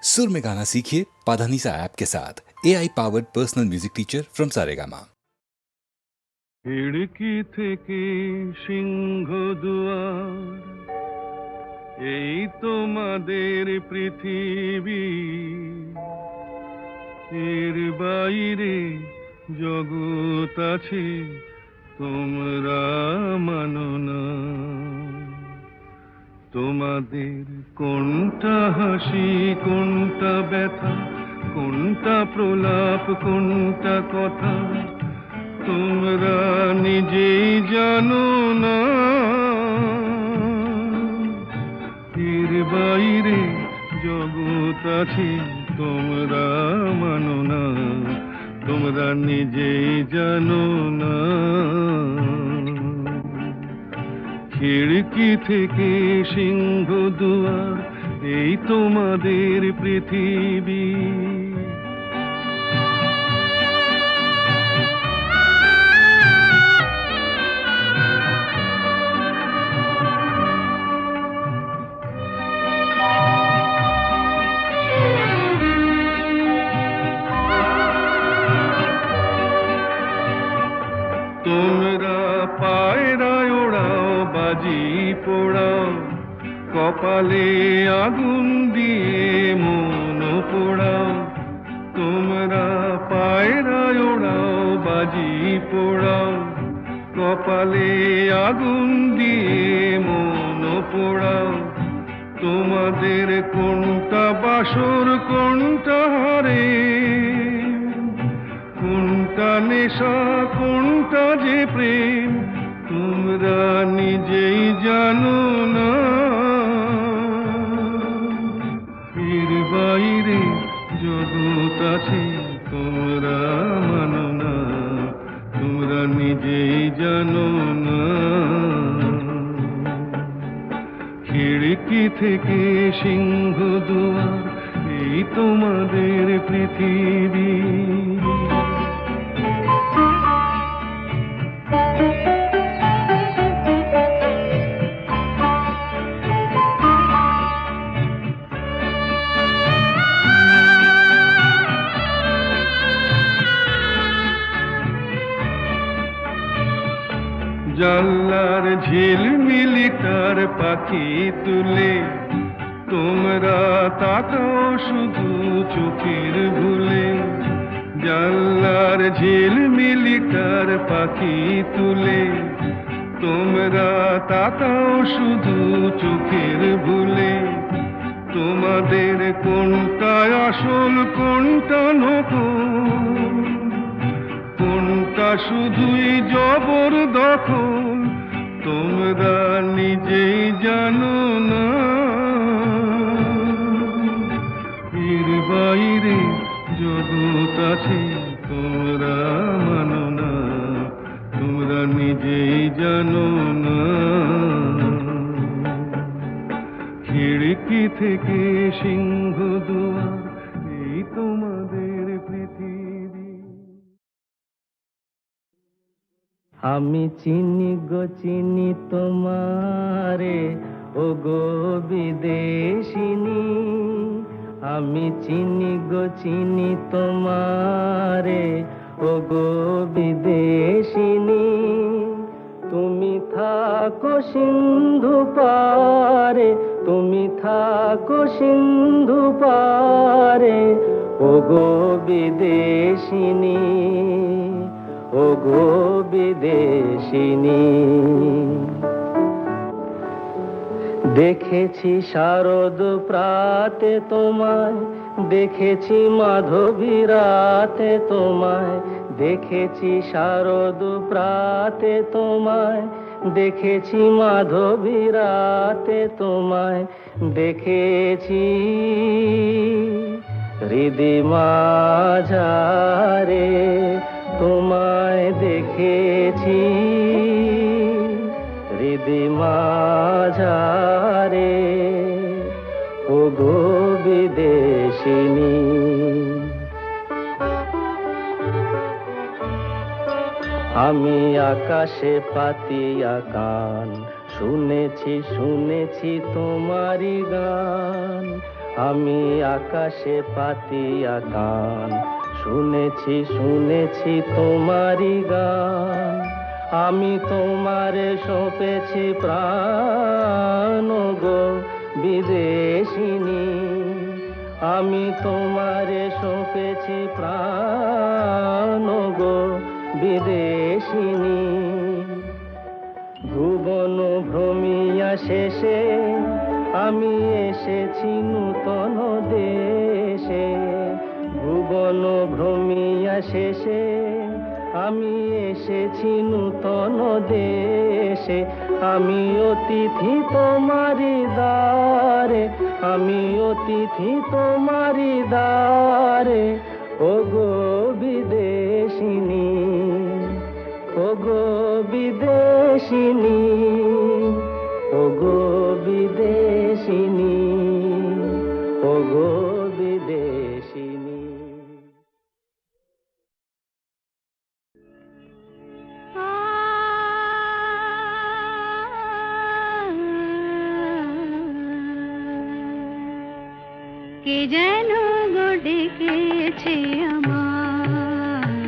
सुर में गाना सीखिए पाधानीसा ऐप के साथ AI powered personal music teacher from Saregama. खिड़की থেকে সিংহ দুয়ার, এই তোমাদের পৃথিবী, এর বাইরে জগৎ আছে তোমরা মানো না। তোমাদের কোনটা হাসি, কোনটা ব্যথা, কোনটা প্রলাপ, কোনটা কথা তোমরা নিজেই জানো না। এর বাইরে জগৎ আছে তোমরা মানো না, তোমরা নিজেই জানো না। খিড়কি থেকে সিংহ দুয়ার, এই তোমাদের পৃথিবী। তোমরা পায়রায় ওড়াও, বাজি পোড়াও, কপালে আগুন দিয়ে মন পোড়াও। তোমরা পায়রায় ওড়াও, বাজি পোড়াও, কপালে আগুন দিয়ে মন পোড়াও। তোমাদের কোনটা বাসর, কোনটা হারে, কোনটা নেশা, কোনটা যে প্রেম তোমরা নিজেই জানো না। এর বাইরে জগৎ আছে তোমরা মানো না, তোমরা নিজেই জানো না। খিড়কি থেকে সিংহ দুয়ার, এই তোমাদের পৃথিবী। জানলার ঝিলমিলিটার পাখি তুলে তোমরা তাকাও শুধু চোখের ভুলে। জানলার ঝিলমিলিটার পাখি তুলে তোমরা তাকাও শুধু চোখের ভুলে। তোমাদের কোনটা আসল, কোনটা নকল, কোনটা শুধুই জবরদখল তোমরা নিজেই জানো না। এর বাইরে জগৎ আছে তোমরা মানো না, তোমরা নিজেই জানো না। খিড়কি থেকে সিংহ দুয়ার, এই তোমাদের পৃথিবী। আমি চিনি গো চিনি তোমারে, ও গো বিদেশিনী। আমি চিনি গো চিনি তোমারে, ও গো বিদেশিনী। তুমি থাকো সিন্ধু পারে, তুমি থাকো সিন্ধু পারে, ও গো বিদেশিনী, ও গো বিদেশিনী। দেখেছি শারদ প্রাতে তোমায়, দেখেছি মাধবী রাতে তোমায়, দেখেছি শারদ প্রাতে তোমায়, দেখেছি মাধবী রাতে তোমায়, দেখেছি হৃদি মাঝারে তোমায়, দেখেছি হৃদি মাঝারে, ও গো বিদেশিনী। আমি আকাশে পাতিয়া কান, শুনেছি শুনেছি তোমারি গান। আমি আকাশে পাতিয়া গান শুনেছি শুনেছি তোমারই গান, আমি তোমারে সঁপেছি প্রাণ গো বিদেশিনী, আমি তোমারে সঁপেছি প্রাণ গো বিদেশিনী। ভুবন ভ্রমিয়া শেষে আমি এসেছি নূতন দেশে, ভুবন ভ্রমিয়া শেষে আমি এসেছি নূতন দেশে, আমি অতিথি তোমারি দ্বারে, আমি অতিথি তোমারি দ্বারে, ওগো বিদেশিনী, ওগো বিদেশিনী, ওগো বিদেশিনী, ওগো বিদেশিনী। কে যেন গো ডেকেছে আমায়,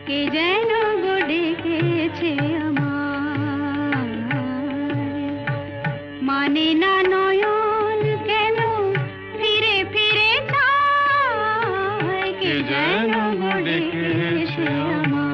কে যেন গো ডেকেছে আমায়, মানে না নয়ন কেন ফিরে ফিরে চায়, কে যেন গো ডেকেছে আমায়।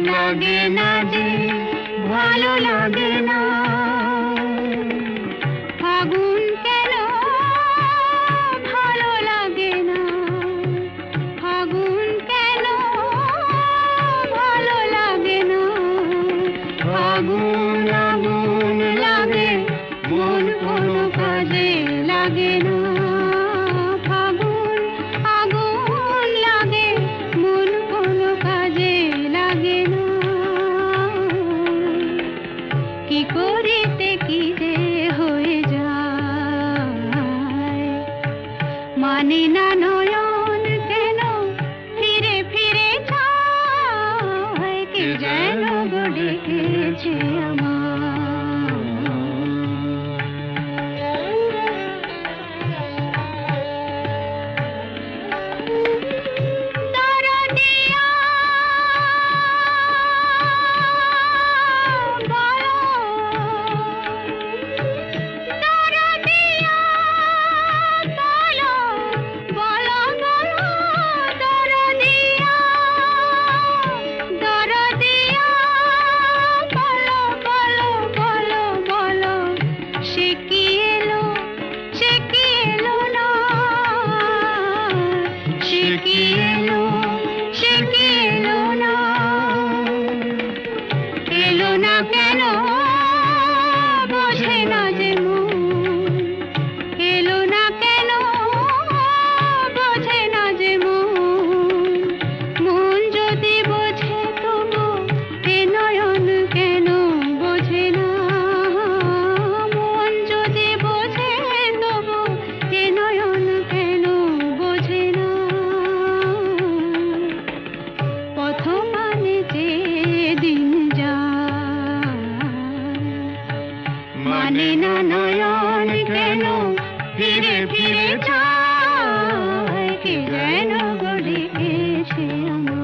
লাগে না যে ভালো লাগে না, ফাগুন কেন ভালো লাগে না, ফাগুন কেন ভালো লাগে না, ফাগুন আগুন লাগে মন কোনো কাজে লাগে না, ফাগুন আগুন লাগে মন কোনো কাজে লাগে না, কি করিতে কি যে হয়ে যায়, মানে না নয়ন কেন ফিরে ফিরে চায়, কে যেন গো ডেকেছে কেন বোঝে না যে মন, এলো না কেন বোঝে না যে মন, মন যদি বোঝে তবু এ নয়ন কেন বোঝে না, মন যদি বোঝে তবু এ নয়ন কেন বোঝে না, পথ মানে যে দিন মানে না নয়ন কেন ফিরে ফিরে চায়, কে যেন গো ডেকেছে আমায়।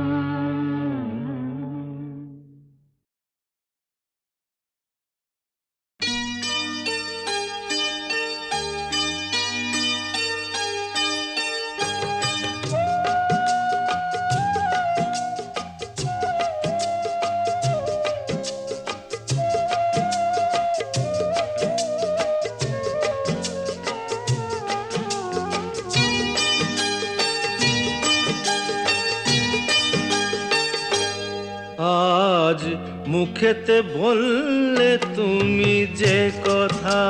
মুখেতে বললে তুমি যে কথা,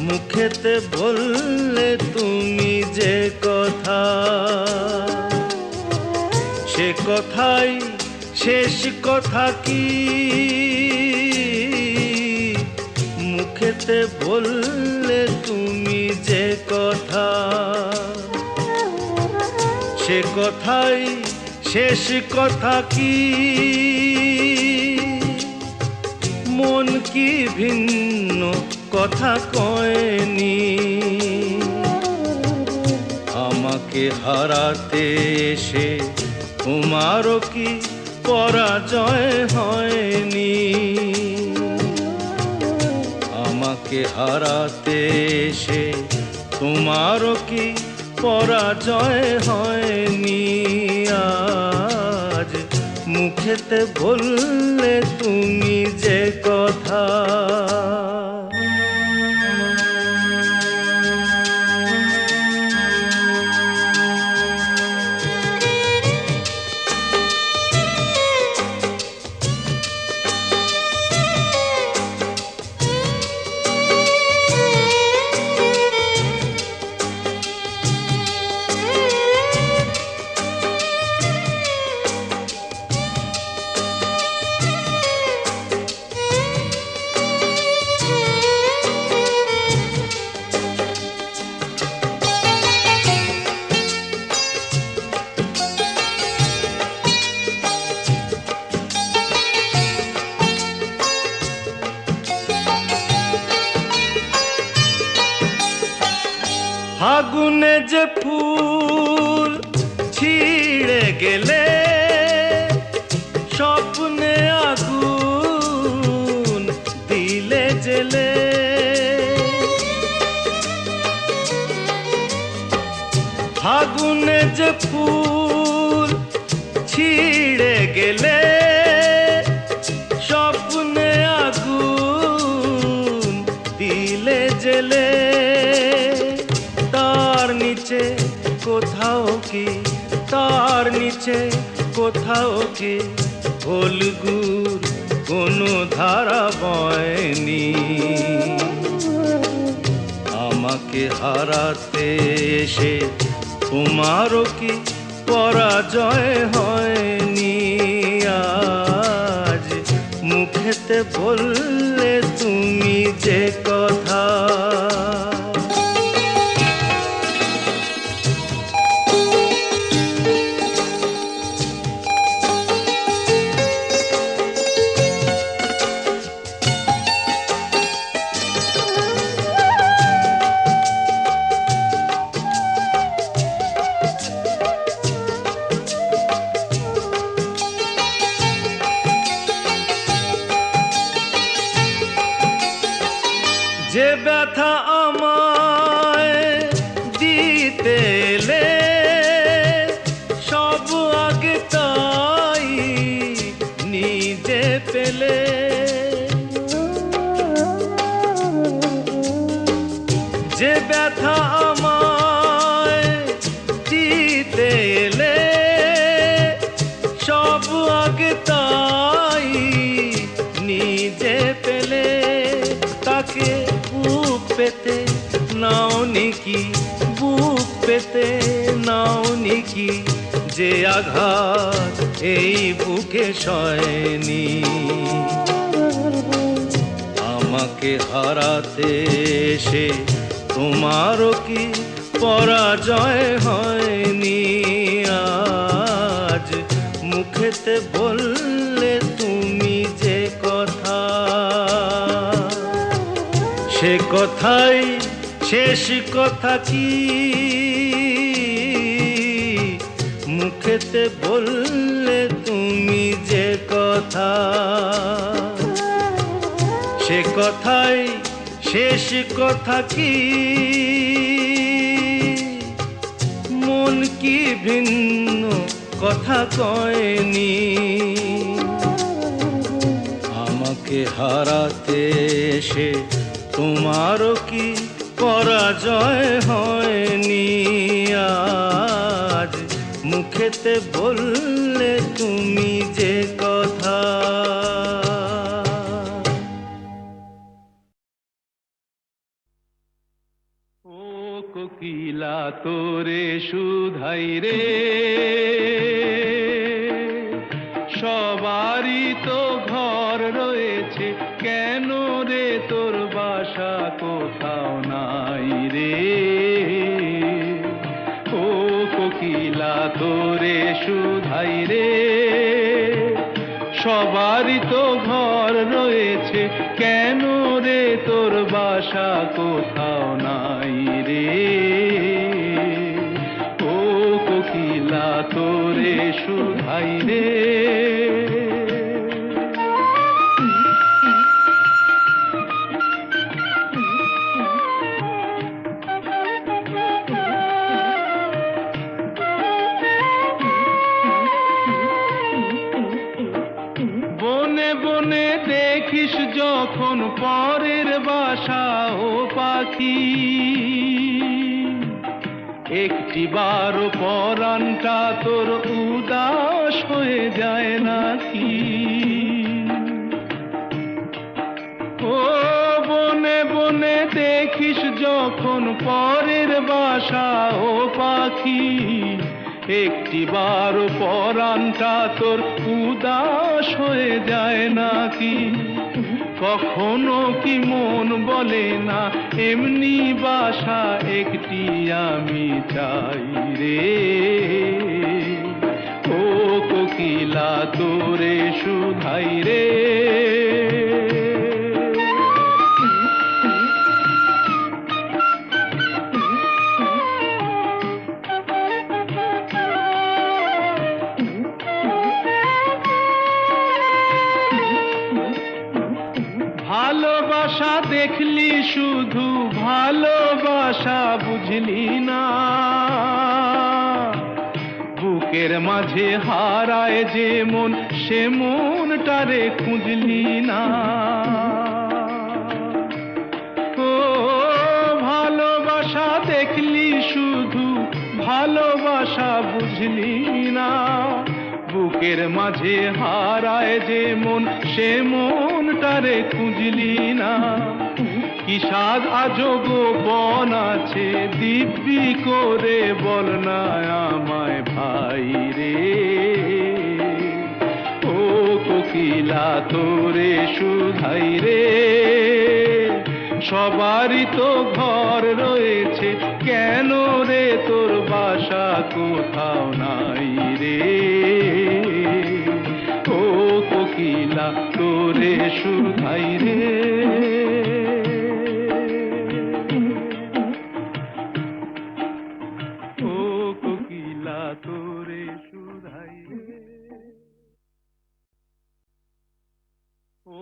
মুখেতে বললে তুমি যে কথা, সে কথাই শেষ কথা কি? মুখেতে বললে তুমি যে কথা, সে কথাই শেষ কথা কি? মন কি ভিন্ন কথা কয়নি? আমাকে হারাতে এসে তোমারও কি পরাজয় হয়নি? আমাকে হারাতে এসে তোমারও কি পরাজয় হয়নি? আজ মুখেতে বললে তুমি যে কথা। আগুনে যে ফুল ছিঁড়ে গেলে, স্বপ্নে আগুন দিলে জেলে। আগুনে যে ফুল ছিঁড়ে গেলে, স্বপ্নে আগুন দিলে জেলে। তার নিচে কোথাও কি, তার নিচে কোথাও কি হলগুর কোনো ধারা বয়নি? আমাকে হারাতে এসে তোমারও কি পরাজয় হয়নি? আজ মুখেতে বললে তুমি যে কথা, যে ব্যথা আমায় দিতে এলে, সব আগে তাই নিজে পেলে। যে ব্যথা আমায় দিতে এলে, সব আগে তাই নিজে পেলে। তাকে বুক পেতে নাও নিকি, বুক পেতে নাও নিকি, যে আঘাত এই বুকে সয়নি? আমাকে হারাতে এসে তোমারও কি পরাজয় হয়নি? আজ মুখেতে বললে তুমি যে কথা, সে কথাই শেষ কথা কি? মুখেতে বললে তুমি যে কথা, সে কথাই শেষ কথা কি? মন কি ভিন্ন কথা কয়নি? আমাকে হারাতে এসে তোমারও কি পরাজয় হয়নি? আজ মুখেতে বললে তুমি যে কথা। কোকিলা তোরে শুধাই রে, সবারই তো ঘর রয়েছে, কেন রে তোর বাসা কোথাও নাই রে। ও কোকিলা তোরে শুধাই রে, সবারই তো ঘর রয়েছে, কেন রে তোর বাসা কোথাও নাই রে। ও কোকিলা তোরে শুধাই রে। বনে বনে দেখিস যখন পরের বাসা ও পাখি, একটি বার পরাণটা তোর উদাস হয়ে যায় নাকি। ও বনে বনে দেখিস যখন পরের বাসা ও পাখি, একটি বার পরাণটা তোর উদাস হয়ে যায় নাকি। কখনো কি মন বলে না এমনি বাসা একটি আমি চাই রে। ও কোকিলা তোরে শুধাই রে। ভালোবাসা দেখলি শুধু, ভালোবাসা বুঝলি না, বুকের মাঝে হারায় যে মন, সে মনটারে খুঁজলি না। ও ভালোবাসা দেখলি শুধু, ভালোবাসা বুঝলি না, বুকের মাঝে হারায় যে মন, সে মনটারে খুঁজলি না। কি স্বাদ আজব বন আছে, দিব্যি করে বল না আমায় ভাই রে। ও কোকিলা তোরে শুধাই রে, সবারই তো ঘর রয়েছে, কেন রে তোর বাসা কোথাও নাই রে। ও কোকিলা তোরে শুধাই রে। ও কোকিলা তোরে শুধাই রে। ও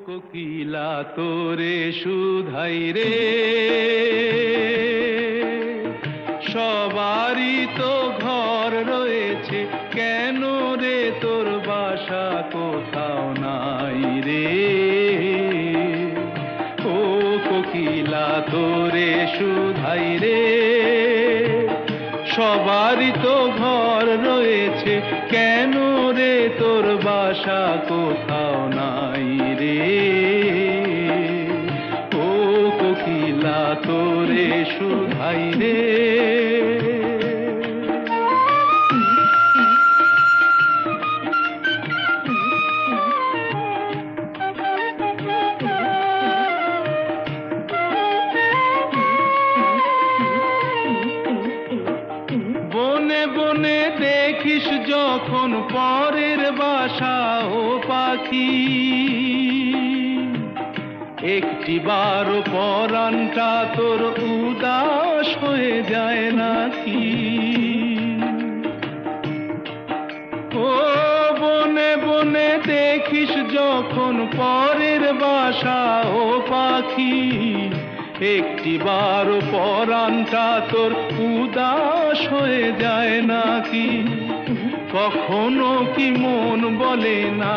কোকিলা তোরে শুধাই রে, সবারই তো ঘর রয়েছে, কেন রে তোর বাসা কোথাও নাই রে। ও কোকিলা তোরে শুধাই রে, সবারই তো ঘর রয়েছে, কেন রে তোর বাসা কোথাও নাই রে। ও কোকিলা তোরে শুধাই রে। বনে বনে দেখিস যখন পরের বাসা ও পাখি, একটি বার পরাণটা তোর উদাস হয়ে যায় নাকি। ও বনে বনে দেখিস যখন পরের বাসা ও পাখি, একটি বার পরাণটা তোর উদাস হয়ে যায় নাকি। কখনো কি মন বলে না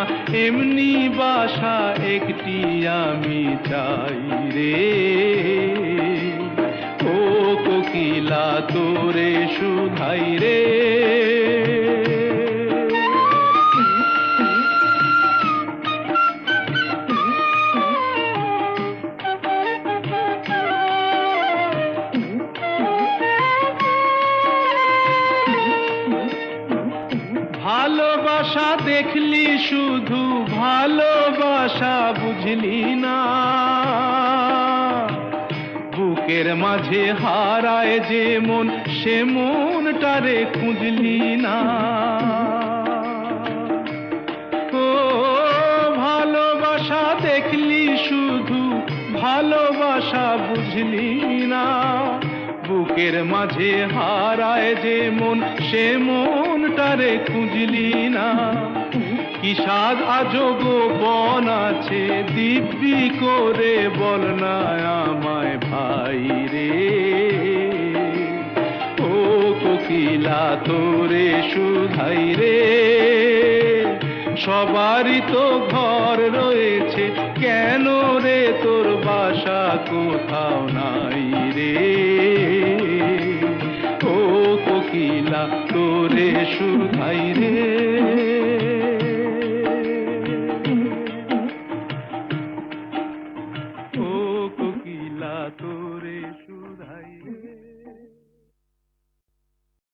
এমনি বাসা একটি আমি চাই রে। ও কোকিলা তোরে শুধাই রে। দেখলি শুধু ভালোবাসা বুঝলি না, বুকের মাঝে হারায় যে মন সে মনটারে খুঁজলি না। ও ভালোবাসা দেখলি শুধু ভালোবাসা বুঝলি না, বুকের মাঝে হারায় যে মন সে মনটারে খুঁজলি না। কি স্বাদ আজো গোপন আছে দিব্যি করে বল না আমায় ভাই রে। ও কোকিলা তোরে শুধাই রে, সবারই তো ঘর রয়েছে, কেন রে তোর বাসা কোথাও নাই রে। ও কোকিলা তোরে শুধাই রে।